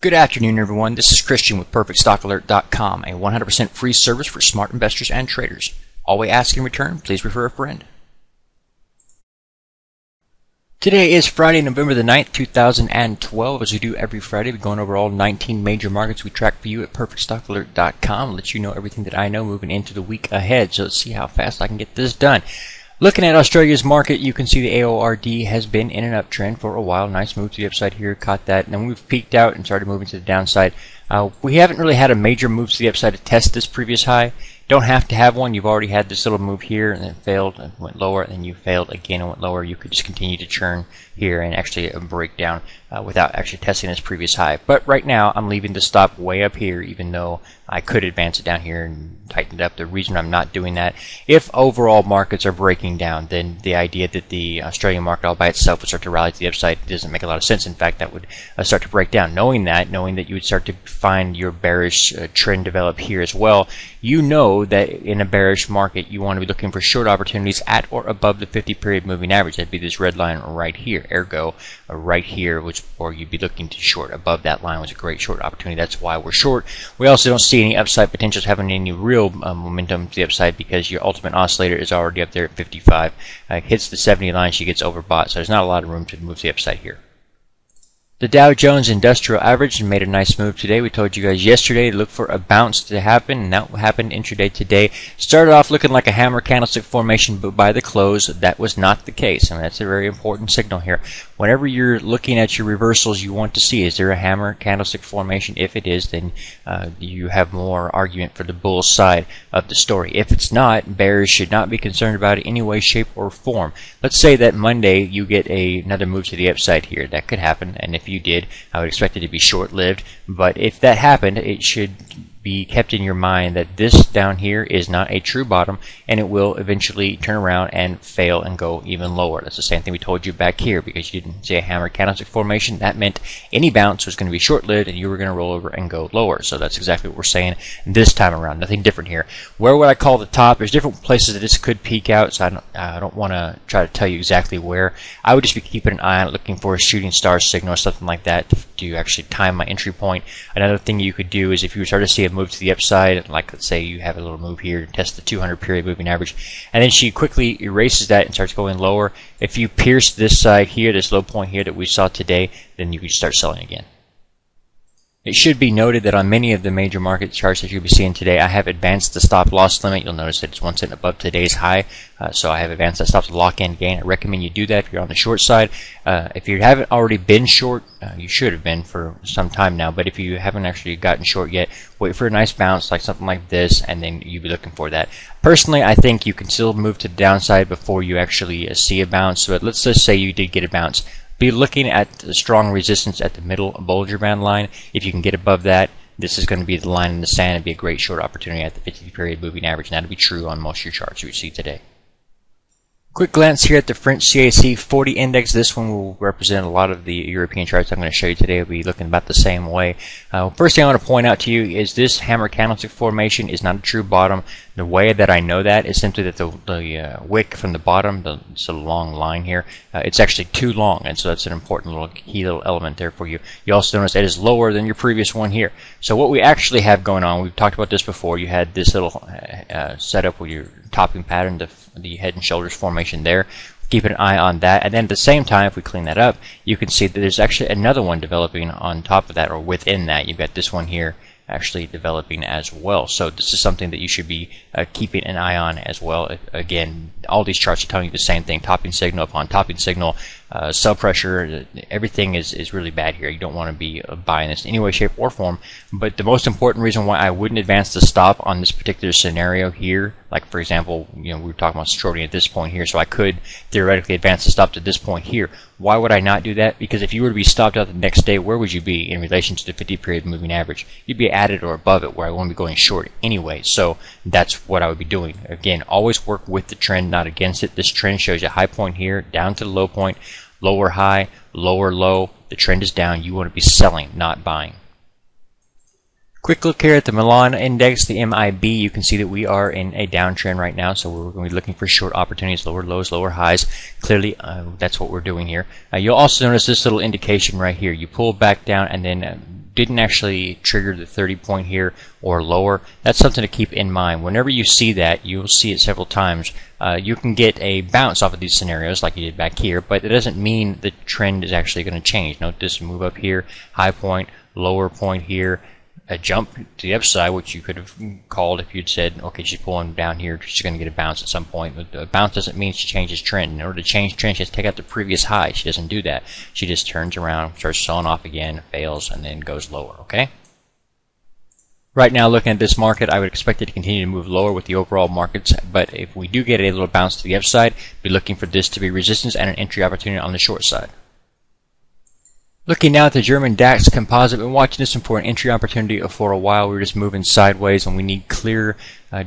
Good afternoon, everyone. This is Christian with PerfectStockAlert.com, a 100% free service for smart investors and traders. All we ask in return, please refer a friend. Today is Friday, November the 9th, 2012. As we do every Friday, we're going over all 19 major markets we track for you at PerfectStockAlert.com. Let you know everything that I know moving into the week ahead. So let's see how fast I can get this done. Looking at Australia's market, you can see the AORD has been in an uptrend for a while. Nice move to the upside here, caught that, and then we've peaked out and started moving to the downside. We haven't really had a major move to the upside to test this previous high. Don't have to have one. You've already had this little move here and then failed and went lower, and then you failed again and went lower. You could just continue to churn here and actually break down without actually testing this previous high. But right now, I'm leaving the stop way up here, even though I could advance it down here and tighten it up. The reason I'm not doing that, if overall markets are breaking down, then the idea that the Australian market all by itself would start to rally to the upside doesn't make a lot of sense. In fact, that would start to break down. Knowing that you would start to find your bearish trend develop here as well, you know that in a bearish market, you want to be looking for short opportunities at or above the 50-period moving average. That'd be this red line right here, ergo right here, or you'd be looking to short above that line was a great short opportunity. That's why we're short. We also don't see any upside potentials having any real momentum to the upside because your ultimate oscillator is already up there at 55. Hits the 70 line, she gets overbought, so there's not a lot of room to move to the upside here. The Dow Jones Industrial Average made a nice move today. We told you guys yesterday to look for a bounce to happen, and that happened intraday today. Started off looking like a hammer candlestick formation, but by the close, that was not the case. I mean, that's a very important signal here. Whenever you're looking at your reversals, you want to see, is there a hammer candlestick formation? If it is, then you have more argument for the bull side of the story. If it's not, bears should not be concerned about it in any way, shape, or form. Let's say that Monday you get another move to the upside here. That could happen, and if you did, I would expect it to be short-lived. But if that happened, it should be kept in your mind that this down here is not a true bottom, and it will eventually turn around and fail and go even lower. That's the same thing we told you back here, because you didn't see a hammer candlestick formation. That meant any bounce was going to be short-lived and you were going to roll over and go lower. So that's exactly what we're saying this time around. Nothing different here. Where would I call the top? There's different places that this could peak out, so I don't want to try to tell you exactly where. I would just be keeping an eye on it, looking for a shooting star signal or something like that to actually time my entry point. Another thing you could do is if you start to see a move to the upside, like let's say you have a little move here, test the 200-period moving average, and then she quickly erases that and starts going lower. If you pierce this side here, this low point here that we saw today, then you can start selling again. It should be noted that on many of the major market charts that you'll be seeing today, I have advanced the stop loss limit. You'll notice that it's 1 cent above today's high, so I have advanced that stop to lock in gain. I recommend you do that if you're on the short side. If you haven't already been short, you should have been for some time now, but if you haven't actually gotten short yet, wait for a nice bounce like something like this, and then you'll be looking for that. Personally, I think you can still move to the downside before you actually see a bounce, but let's just say you did get a bounce. Be looking at the strong resistance at the middle Bollinger Band line. If you can get above that, this is going to be the line in the sand and be a great short opportunity at the 50-period moving average, and that'll be true on most of your charts you see today. Quick glance here at the French CAC 40 index. This one will represent a lot of the European charts I'm going to show you today. Will be looking about the same way. First thing I want to point out to you is this hammer candlestick formation is not a true bottom. The way that I know that is simply that the wick from the bottom, it's a long line here, it's actually too long, and so that's an important little key little element there for you. You also notice that is lower than your previous one here. So what we actually have going on, we've talked about this before, you had this little setup with your topping pattern, the head and shoulders formation there. Keep an eye on that, and then at the same time, if we clean that up, you can see that there's actually another one developing on top of that, or within that. You've got this one here actually developing as well. So this is something that you should be keeping an eye on as well. Again, all these charts are telling you the same thing: topping signal upon topping signal, sell pressure. Everything is really bad here. You don't want to be buying this in any way, shape, or form. But the most important reason why I wouldn't advance the stop on this particular scenario here, like for example, we were talking about shorting at this point here, so I could theoretically advance the stop to this point here. Why would I not do that? Because if you were to be stopped out the next day, where would you be in relation to the 50-period moving average? You'd be at it or above it, where I won't be going short anyway. So that's what I would be doing. Again, always work with the trend, not against it. This trend shows you a high point here, down to the low point, lower high, lower low. The trend is down. You want to be selling, not buying. Quick look here at the Milan Index, the MIB. You can see that we are in a downtrend right now, so we're going to be looking for short opportunities, lower lows, lower highs. Clearly, that's what we're doing here. You'll also notice this little indication right here. You pull back down and then didn't actually trigger the 30 point here or lower. That's something to keep in mind. Whenever you see that, you'll see it several times. You can get a bounce off of these scenarios like you did back here, but it doesn't mean the trend is actually going to change. Note this move up here, high point, lower point here, a jump to the upside, which you could have called if you'd said, okay, she's pulling down here, she's going to get a bounce at some point. But a bounce doesn't mean she changes trend. In order to change trend, she has to take out the previous high. She doesn't do that. She just turns around, starts selling off again, fails, and then goes lower, okay? Right now, looking at this market, I would expect it to continue to move lower with the overall markets, but if we do get a little bounce to the upside, be looking for this to be resistance and an entry opportunity on the short side. Looking now at the German DAX composite, been watching this one for an entry opportunity for a while. We're just moving sideways and we need clear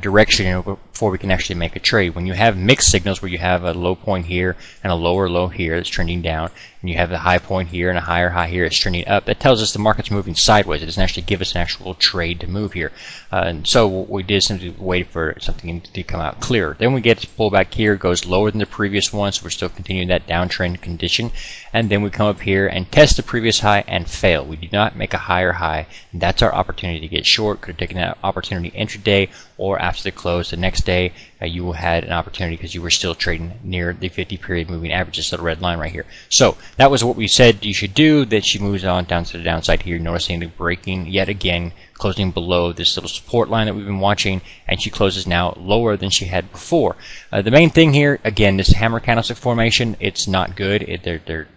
direction before we can actually make a trade. When you have mixed signals where you have a low point here and a lower low here that's trending down, and you have the high point here and a higher high here that's trending up, that tells us the market's moving sideways. It doesn't actually give us an actual trade to move here. And so what we did is simply wait for something to come out clear. Then we get to pull back here, goes lower than the previous one, so we're still continuing that downtrend condition. And then we come up here and test the previous high and fail. We do not make a higher high. And that's our opportunity to get short. Could have taken that opportunity intraday or after the close the next day. You had an opportunity because you were still trading near the 50 period moving average, this little red line right here. So that was what we said you should do. That she moves on down to the downside here, noticing the breaking yet again, closing below this little support line that we've been watching, and she closes now lower than she had before. The main thing here, again, this hammer candlestick formation, it's not good. They're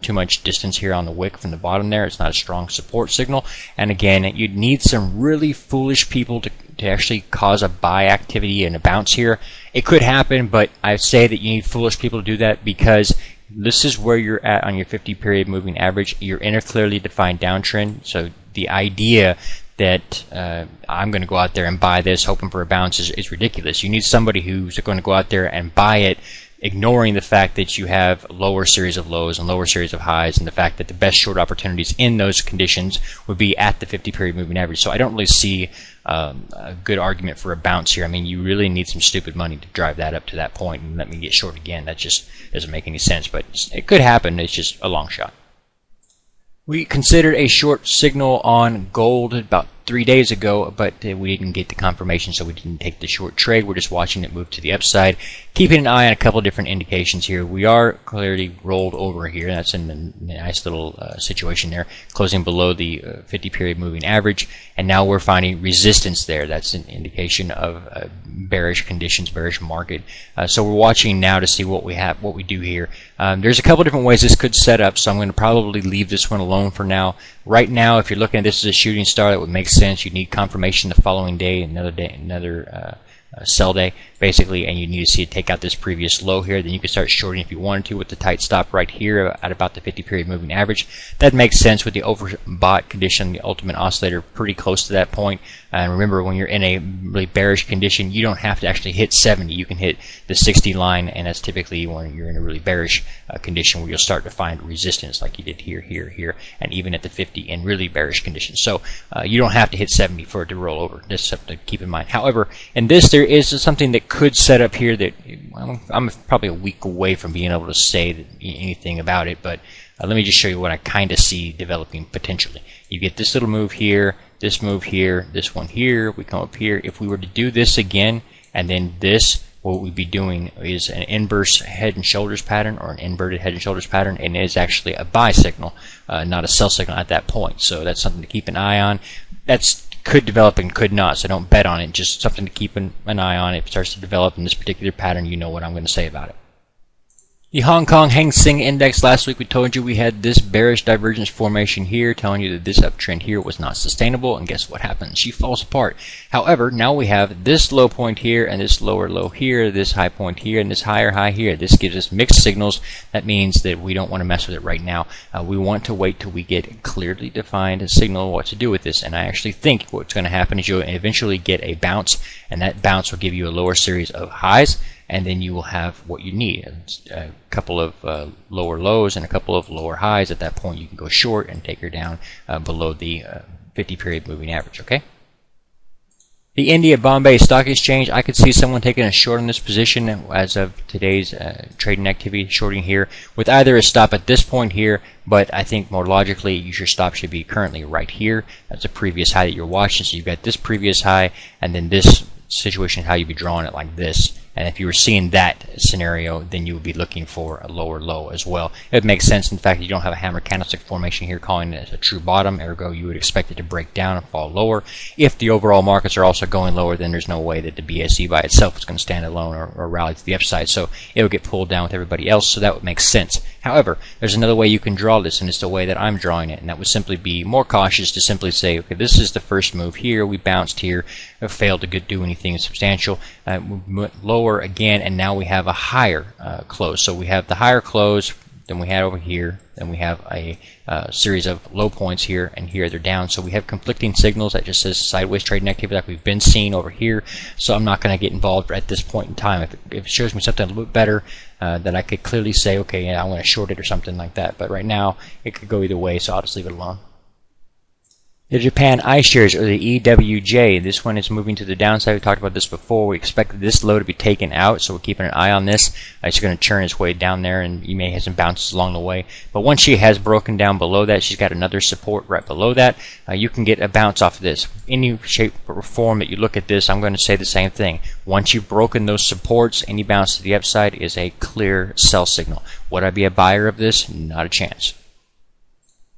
too much distance here on the wick from the bottom there. It's not a strong support signal. And again, you'd need some really foolish people to actually cause a buy activity and a bounce here. It could happen, but I say that you need foolish people to do that because this is where you're at on your 50 period moving average. You're in a clearly defined downtrend. So the idea that I'm going to go out there and buy this hoping for a bounce is ridiculous. You need somebody who's going to go out there and buy it, ignoring the fact that you have lower series of lows and lower series of highs, and the fact that the best short opportunities in those conditions would be at the 50 period moving average. So I don't really see a good argument for a bounce here. I mean, you really need some stupid money to drive that up to that point and let me get short again. That just doesn't make any sense, but it could happen. It's just a long shot. We considered a short signal on gold about 3 days ago, but we didn't get the confirmation, so we didn't take the short trade. We're just watching it move to the upside, keeping an eye on a couple of different indications here. We are clearly rolled over here. That's in a nice little situation there, closing below the 50 period moving average, and now we're finding resistance there. That's an indication of bearish conditions, bearish market. So we're watching now to see what we do here. There's a couple different ways this could set up, so I'm going to probably leave this one alone for now. Right now, if you're looking at this as a shooting star, that would make sense. You need confirmation the following day, another sell day, basically, and you need to see it take out this previous low here. Then you can start shorting if you wanted to with the tight stop right here at about the 50 period moving average. That makes sense with the overbought condition, the ultimate oscillator pretty close to that point. And remember, when you're in a really bearish condition, you don't have to actually hit 70. You can hit the 60 line, and that's typically when you're in a really bearish condition where you'll start to find resistance like you did here, here, here, and even at the 50 in really bearish conditions. So you don't have to hit 70 for it to roll over. That's something to keep in mind. However, in this, there is something that could set up here that I'm probably a week away from being able to say anything about it, but let me just show you what I kind of see developing potentially. You get this little move here, this move here, this one here, we come up here. If we were to do this again, and then this, what we'd be doing is an inverse head and shoulders pattern, or an inverted head and shoulders pattern, and it is actually a buy signal, not a sell signal at that point. So that's something to keep an eye on. That's could develop and could not, so don't bet on it. Just something to keep an eye on. If it starts to develop in this particular pattern, you know what I'm going to say about it. The Hong Kong Hang Seng Index, last week we told you we had this bearish divergence formation here, telling you that this uptrend here was not sustainable, and guess what happens? She falls apart. However, now we have this low point here, and this lower low here, this high point here, and this higher high here. This gives us mixed signals. That means that we don't want to mess with it right now. We want to wait till we get a clearly defined signal what to do with this, and I actually think what's going to happen is you'll eventually get a bounce, and that bounce will give you a lower series of highs, and then you will have what you need, a couple of lower lows and a couple of lower highs. At that point, you can go short and take her down below the 50 period moving average, okay? The India Bombay Stock Exchange, I could see someone taking a short on this position as of today's trading activity, shorting here with either a stop at this point here, but I think more logically your stop should be currently right here. That's a previous high that you're watching, so you've got this previous high and then this situation, how you'd be drawing it like this. And if you were seeing that scenario, then you would be looking for a lower low as well. It would make sense. In fact, you don't have a hammer candlestick formation here calling it a true bottom, ergo you would expect it to break down and fall lower. If the overall markets are also going lower, then there's no way that the BSE by itself is going to stand alone or rally to the upside. So it would get pulled down with everybody else, so that would make sense. However, there's another way you can draw this, and it's the way that I'm drawing it, and that would simply be more cautious to simply say, okay, this is the first move here, we bounced here, failed to do anything substantial, we went lower again, and now we have a higher close. So we have the higher close, then we had over here, then we have a series of low points here, and here they're down. So we have conflicting signals that just says sideways trading activity like we've been seeing over here. So I'm not going to get involved at this point in time. If it shows me something a little bit better, then I could clearly say, okay, yeah, I want to short it or something like that. But right now, it could go either way, so I'll just leave it alone. The Japan iShares, or the EWJ, this one is moving to the downside. We talked about this before. We expect this low to be taken out, so we're keeping an eye on this. It's going to churn its way down there, and you may have some bounces along the way. But once she has broken down below that, she's got another support right below that. You can get a bounce off of this. Any shape or form that you look at this, I'm going to say the same thing. Once you've broken those supports, any bounce to the upside is a clear sell signal. Would I be a buyer of this? Not a chance.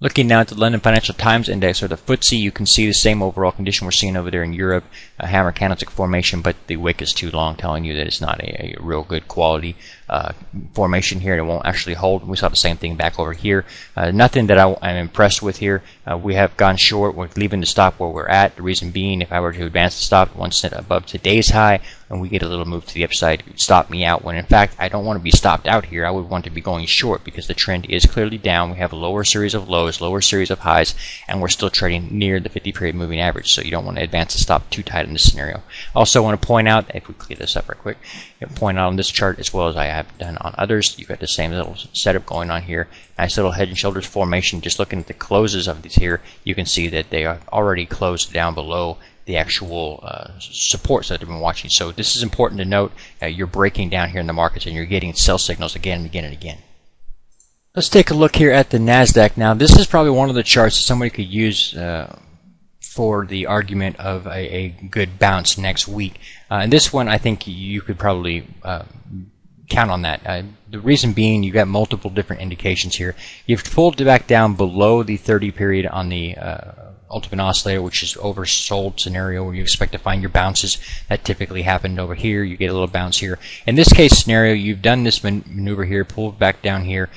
Looking now at the London Financial Times Index, or the FTSE, you can see the same overall condition we're seeing over there in Europe, a hammer candlestick formation, but the wick is too long, telling you that it's not a real good quality formation here, and it won't actually hold. We saw the same thing back over here. Nothing that I'm impressed with here. We have gone short. We're leaving the stop where we're at. The reason being, if I were to advance the stop 1 cent above today's high, and we get a little move to the upside, it would stop me out, when in fact I don't want to be stopped out here. I would want to be going short because the trend is clearly down. We have a lower series of lows, lower series of highs, and we're still trading near the 50-period moving average, so you don't want to advance the stop too tight in this scenario. Also want to point out, if we clear this up right quick, point out on this chart as well as I have done on others, you've got the same little setup going on here. Nice little head and shoulders formation. Just looking at the closes of these here, you can see that they are already closed down below the actual supports that I've been watching. So this is important to note. You're breaking down here in the markets, and you're getting sell signals again and again and again. Let's take a look here at the NASDAQ. Now, this is probably one of the charts that somebody could use for the argument of a good bounce next week. And this one, I think you could probably count on that. The reason being, you've got multiple different indications here. You've pulled back down below the 30 period on the ultimate oscillator, which is oversold scenario where you expect to find your bounces. That typically happened over here. You get a little bounce here. In this case scenario, you've done this maneuver here, pulled back down here,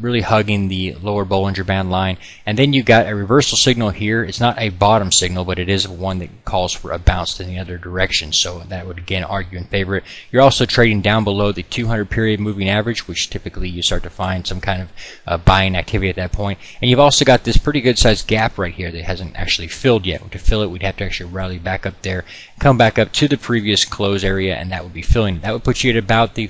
really hugging the lower Bollinger Band line, and then you got a reversal signal here. It's not a bottom signal, but it is one that calls for a bounce in the other direction, so that would again argue in favor of it. You're also trading down below the 200 period moving average, which typically you start to find some kind of buying activity at that point. And you've also got this pretty good sized gap right here that hasn't actually filled yet. To fill it, we'd have to actually rally back up there, come back up to the previous close area, and that would be filling it. That would put you at about the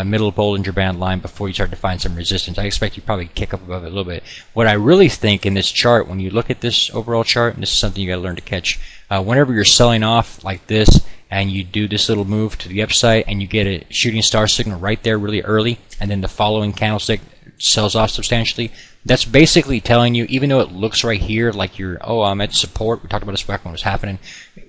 middle Bollinger Band line before you start to find some resistance. I expect you probably kick up above it a little bit. What I really think in this chart, when you look at this overall chart, and this is something you got to learn to catch, whenever you're selling off like this and you do this little move to the upside and you get a shooting star signal right there really early, and then the following candlestick sells off substantially, that's basically telling you, even though it looks right here like you're, oh, I'm at support, we talked about this back when it was happening,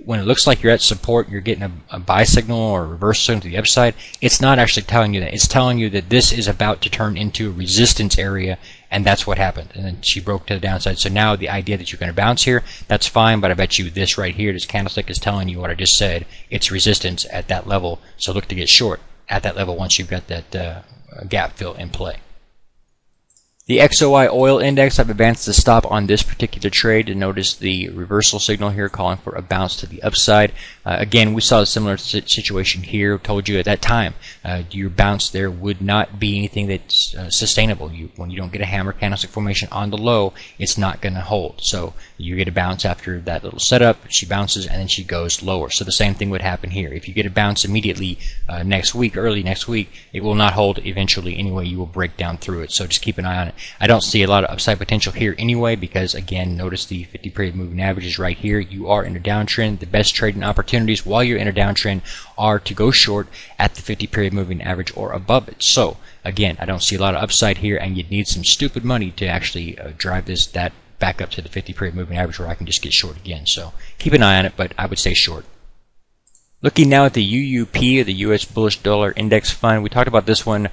when it looks like you're at support, you're getting a buy signal or a reverse signal to the upside, it's not actually telling you that. It's telling you that this is about to turn into a resistance area, and that's what happened. And then she broke to the downside. So now the idea that you're going to bounce here, that's fine, but I bet you this right here, this candlestick is telling you what I just said. It's resistance at that level, so look to get short at that level once you've got that gap fill in play. The XOI oil index, I've advanced the stop on this particular trade to notice the reversal signal here calling for a bounce to the upside. Again, we saw a similar situation here. Told you at that time your bounce there would not be anything that's sustainable. When you don't get a hammer candlestick formation on the low, it's not going to hold. So you get a bounce after that little setup. She bounces and then she goes lower. So the same thing would happen here. If you get a bounce immediately next week, early next week, it will not hold eventually anyway. You will break down through it. So just keep an eye on it. I don't see a lot of upside potential here anyway, because again, notice the 50-period moving average is right here. You are in a downtrend. The best trading opportunities while you're in a downtrend are to go short at the 50-period moving average or above it. So again, I don't see a lot of upside here, and you'd need some stupid money to actually drive that back up to the 50-period moving average where I can just get short again. So keep an eye on it, but I would stay short. Looking now at the UUP, or the U.S. Bullish Dollar Index Fund, we talked about this one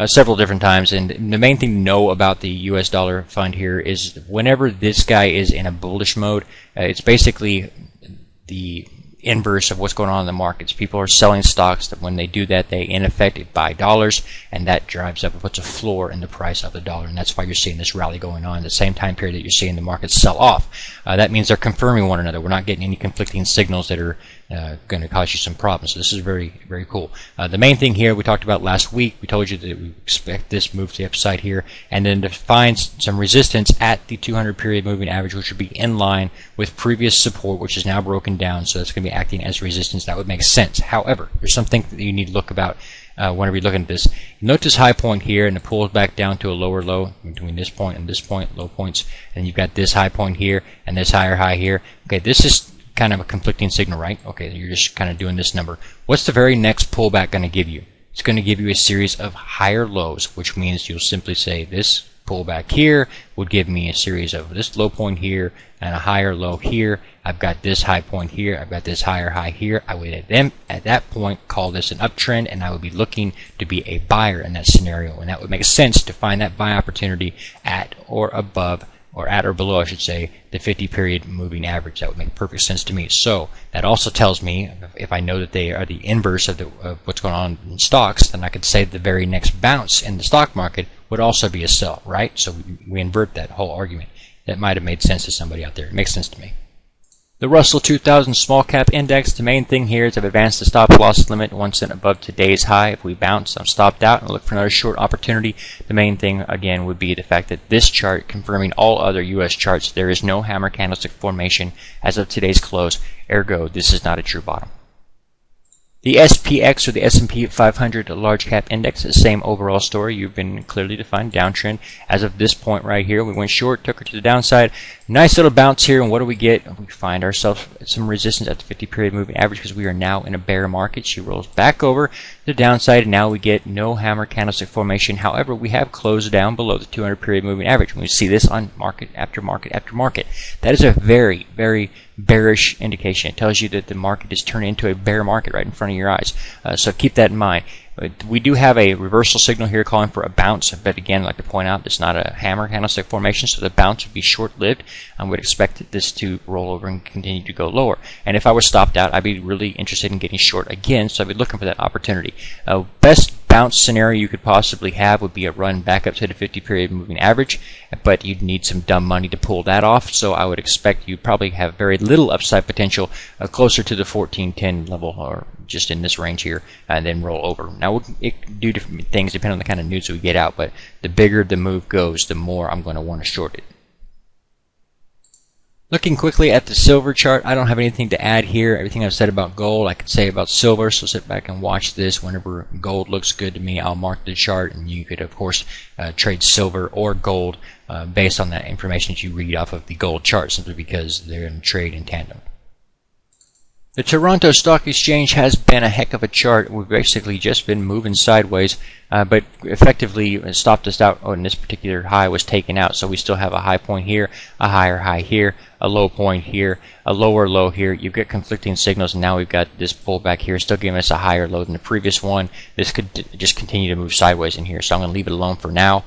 several different times, and the main thing to know about the U.S. dollar fund here is whenever this guy is in a bullish mode, it's basically the inverse of what's going on in the markets. People are selling stocks that when they do that, they in effect buy dollars, and that drives up and puts a floor in the price of the dollar, and that's why you're seeing this rally going on at the same time period that you're seeing the markets sell off. That means they're confirming one another. We're not getting any conflicting signals that are going to cause you some problems. So this is very, very cool. The main thing here we talked about last week, we told you that we expect this move to the upside here, and then to find some resistance at the 200-period moving average, which would be in line with previous support, which is now broken down, so it's going to be acting as resistance. That would make sense. However, there's something that you need to look about whenever you're looking at this. Note this high point here, and it pulls back down to a lower low between this point and this point, low points, and you've got this high point here and this higher high here. Okay, this is kind of a conflicting signal, right? Okay, you're just kind of doing this number. What's the very next pullback going to give you? It's going to give you a series of higher lows, which means you'll simply say this pullback here would give me a series of this low point here and a higher low here. I've got this high point here. I've got this higher high here. I would at that point call this an uptrend, and I would be looking to be a buyer in that scenario, and that would make sense to find that buy opportunity at or above, or at or below, I should say, the 50-period moving average. That would make perfect sense to me. So that also tells me, if I know that they are the inverse of what's going on in stocks, then I could say the very next bounce in the stock market would also be a sell, right? So we invert that whole argument. That might have made sense to somebody out there. It makes sense to me. The Russell 2000 Small Cap Index, the main thing here is I've advanced the stop loss limit 1 cent above today's high. If we bounce, I'm stopped out and look for another short opportunity. The main thing, again, would be the fact that this chart, confirming all other U.S. charts, there is no hammer candlestick formation as of today's close. Ergo, this is not a true bottom. The SPX, or the S&P 500 Large Cap Index, is the same overall story. You've been clearly defined downtrend. As of this point right here, we went short, took her to the downside. Nice little bounce here, and what do we get? We find ourselves some resistance at the 50-period moving average because we are now in a bear market. She rolls back over the downside, and now we get no hammer candlestick formation. However, we have closed down below the 200-period moving average. We see this on market after market after market. That is a very, very bearish indication. It tells you that the market is turning into a bear market right in front of your eyes. So keep that in mind. We do have a reversal signal here calling for a bounce, but again, I'd like to point out, it's not a hammer candlestick formation, so the bounce would be short-lived. I would expect this to roll over and continue to go lower. And if I was stopped out, I'd be really interested in getting short again, so I'd be looking for that opportunity. Best bounce scenario you could possibly have would be a run back up to the 50-period moving average, but you'd need some dumb money to pull that off, so I would expect you probably have very little upside potential, closer to the 1410 level, or just in this range here, and then roll over. Now, it can do different things depending on the kind of news we get out, but the bigger the move goes, the more I'm going to want to short it. Looking quickly at the silver chart, I don't have anything to add here. Everything I've said about gold, I could say about silver, so sit back and watch this. Whenever gold looks good to me, I'll mark the chart, and you could, of course, trade silver or gold based on that information that you read off of the gold chart, simply because they're in trade in tandem. The Toronto Stock Exchange has been a heck of a chart. We've basically just been moving sideways, but effectively stopped us out when this particular high was taken out. So we still have a high point here, a higher high here, a low point here, a lower low here. You get conflicting signals, and now we've got this pullback here, still giving us a higher low than the previous one. This could just continue to move sideways in here, so I'm going to leave it alone for now,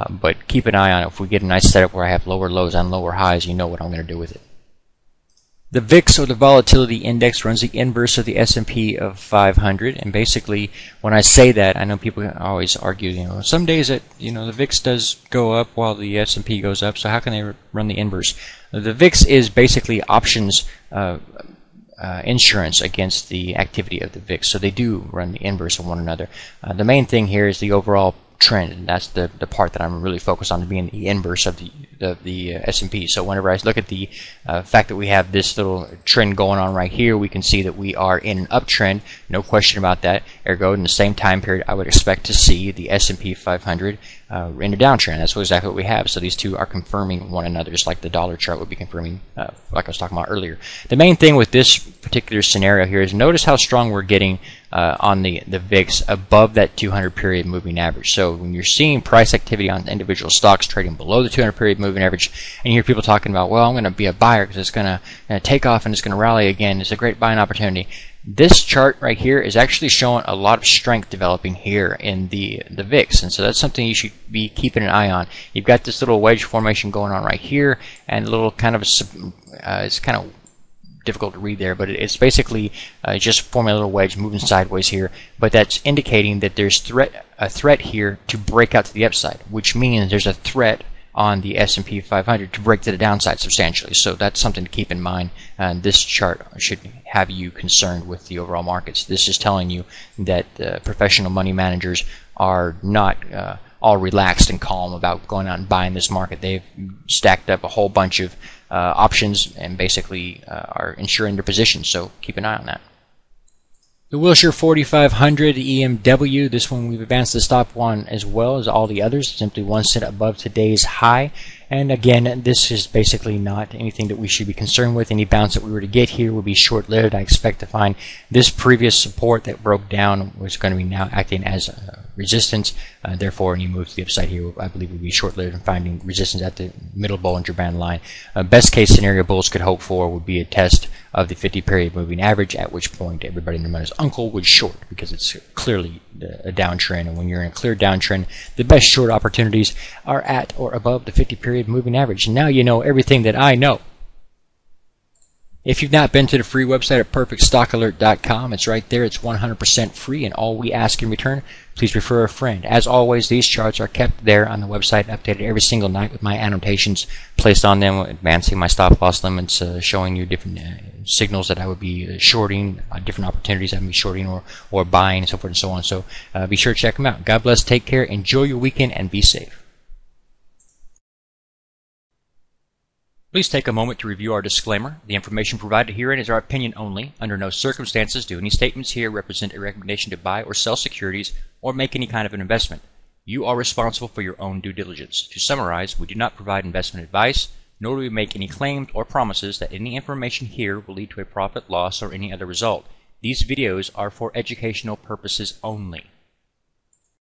but keep an eye on it. If we get a nice setup where I have lower lows and lower highs, you know what I'm going to do with it. The VIX, or the Volatility Index, runs the inverse of the S&P of 500, and basically, when I say that, I know people always argue, some days that the VIX does go up while the S&P goes up, so how can they run the inverse? The VIX is basically options insurance against the activity of the VIX, so they do run the inverse of one another. The main thing here is the overall uptrend, and that's the part that I'm really focused on, being the inverse of the S&P. So whenever I look at the fact that we have this little trend going on right here, we can see that we are in an uptrend, no question about that. Ergo, in the same time period, I would expect to see the S&P 500 in a downtrend. That's exactly what we have. So these two are confirming one another, just like the dollar chart would be confirming, like I was talking about earlier. The main thing with this particular scenario here is notice how strong we're getting on the VIX above that 200 period moving average. So when you're seeing price activity on individual stocks trading below the 200 period moving average, and you hear people talking about, well, I'm going to be a buyer because it's going to take off and it's going to rally again, it's a great buying opportunity. This chart right here is actually showing a lot of strength developing here in the VIX, and so that's something you should be keeping an eye on. You've got this little wedge formation going on right here, and a little kind of it's kind of difficult to read there, but it's basically just forming a little wedge moving sideways here, but that's indicating that there's a threat here to break out to the upside, which means there's a threat on the S&P 500 to break to the downside substantially. So that's something to keep in mind. This chart should have you concerned with the overall markets. This is telling you that professional money managers are not all relaxed and calm about going out and buying this market. They've stacked up a whole bunch of options and basically are ensuring their position. So keep an eye on that. The Wilshire 4500 EMW, this one we've advanced the stop one as well as all the others, simply 1 cent above today's high. And again, this is basically not anything that we should be concerned with. Any bounce that we were to get here will be short-lived. I expect to find this previous support that broke down was going to be now acting as resistance. Therefore, any move to the upside here, I believe, will be short-lived and finding resistance at the middle Bollinger Band line. Best case scenario bulls could hope for would be a test of the 50-period moving average, at which point everybody and their mother's uncle would short, because it's clearly a downtrend. And when you're in a clear downtrend, the best short opportunities are at or above the 50-period moving average. And now you know everything that I know. If you've not been to the free website at perfectstockalert.com, it's right there. It's 100% free, and all we ask in return, please refer a friend. As always, these charts are kept there on the website, updated every single night with my annotations placed on them, advancing my stop loss limits, showing you different signals that I would be shorting, different opportunities I would be shorting or buying, and so forth and so on. So be sure to check them out. God bless, take care, enjoy your weekend, and be safe. Please take a moment to review our disclaimer. The information provided herein is our opinion only. Under no circumstances do any statements here represent a recommendation to buy or sell securities or make any kind of an investment. You are responsible for your own due diligence. To summarize, we do not provide investment advice, nor do we make any claims or promises that any information here will lead to a profit, loss, or any other result. These videos are for educational purposes only.